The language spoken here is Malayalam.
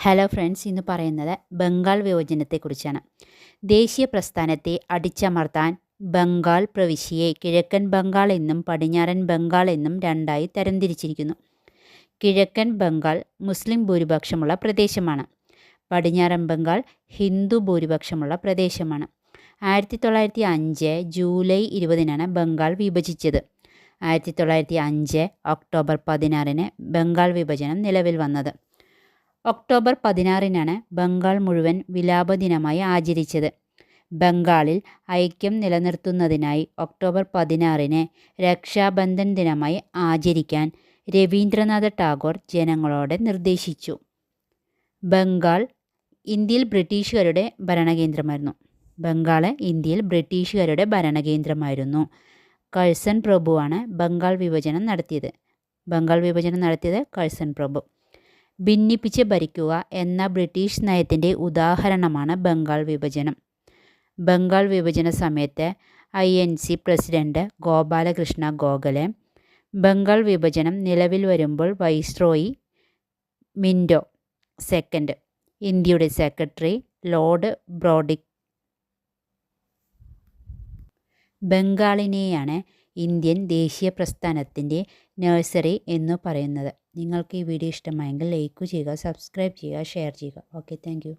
ഹലോ ഫ്രണ്ട്സ്, ഇന്ന് പറയുന്നത് ബംഗാൾ വിഭജനത്തെക്കുറിച്ചാണ്. ദേശീയ പ്രസ്ഥാനത്തെ അടിച്ചമർത്താൻ ബംഗാൾ പ്രവിശ്യയെ കിഴക്കൻ ബംഗാൾ എന്നും പടിഞ്ഞാറൻ ബംഗാൾ എന്നും രണ്ടായി തരംതിരിച്ചിരിക്കുന്നു. കിഴക്കൻ ബംഗാൾ മുസ്ലിം ഭൂരിപക്ഷമുള്ള പ്രദേശമാണ്. പടിഞ്ഞാറൻ ബംഗാൾ ഹിന്ദു ഭൂരിപക്ഷമുള്ള പ്രദേശമാണ്. 1905 ജൂലൈ 20 ബംഗാൾ വിഭജിച്ചത്. 1905 ഒക്ടോബർ 16 ബംഗാൾ വിഭജനം നിലവിൽ വന്നത്. ഒക്ടോബർ 16 ബംഗാൾ മുഴുവൻ വിലാപ ദിനമായി ആചരിച്ചത്. ബംഗാളിൽ ഐക്യം നിലനിർത്തുന്നതിനായി ഒക്ടോബർ 16 രക്ഷാബന്ധൻ ദിനമായി ആചരിക്കാൻ രവീന്ദ്രനാഥ ടാഗോർ ജനങ്ങളോട് നിർദ്ദേശിച്ചു. ബംഗാൾ ഇന്ത്യയിൽ ബ്രിട്ടീഷുകാരുടെ ഭരണകേന്ദ്രമായിരുന്നു. കഴ്സൺ പ്രഭുവാണ് ബംഗാൾ വിഭജനം നടത്തിയത്. കഴ്സൺ പ്രഭു. ഭിന്നിപ്പിച്ച് ഭരിക്കുക എന്ന ബ്രിട്ടീഷ് നയത്തിൻ്റെ ഉദാഹരണമാണ് ബംഗാൾ വിഭജനം. ബംഗാൾ വിഭജന സമയത്ത് INC പ്രസിഡന്റ് ഗോപാലകൃഷ്ണ ഗോഖലെ, ബംഗാൾ വിഭജനം നിലവിൽ വരുമ്പോൾ വൈസ്രോയി മിൻറ്റോ സെക്കൻഡ്, ഇന്ത്യയുടെ സെക്രട്ടറി ലോർഡ് ബ്രോഡിക് ബംഗാളിനെയാണ് ഇന്ത്യൻ ദേശീയ പ്രസ്ഥാനത്തിൻ്റെ നഴ്സറി എന്നു പറയുന്നത്. നിങ്ങൾക്ക് ഈ വീഡിയോ ഇഷ്ടമായെങ്കിൽ ലൈക്ക് ചെയ്യുക, സബ്സ്ക്രൈബ് ചെയ്യുക, ഷെയർ ചെയ്യുക. Okay, thank you.